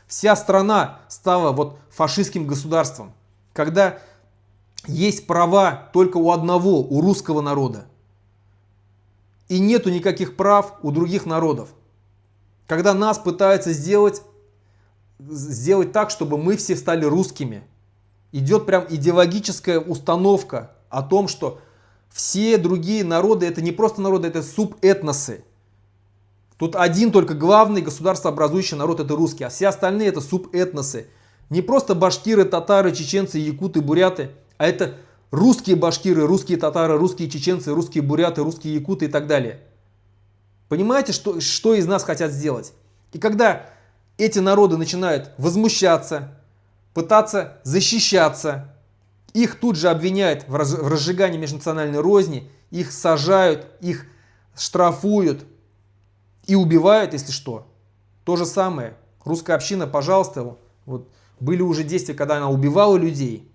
Вся страна стала вот фашистским государством, когда есть права только у одного, у русского народа. И нету никаких прав у других народов. Когда нас пытаются сделать так, чтобы мы все стали русскими. Идет прям идеологическая установка о том, что все другие народы это не просто народы, это субэтносы. Тут один только главный государствообразующий народ это русский, а все остальные это субэтносы. Не просто башкиры, татары, чеченцы, якуты, буряты, а это русские башкиры, русские татары, русские чеченцы, русские буряты, русские якуты и так далее. Понимаете, что из нас хотят сделать? И когда эти народы начинают возмущаться, пытаться защищаться, их тут же обвиняют в разжигании межнациональной розни, их сажают, их штрафуют и убивают, если что. То же самое. Русская община, пожалуйста, вот были уже действия, когда она убивала людей.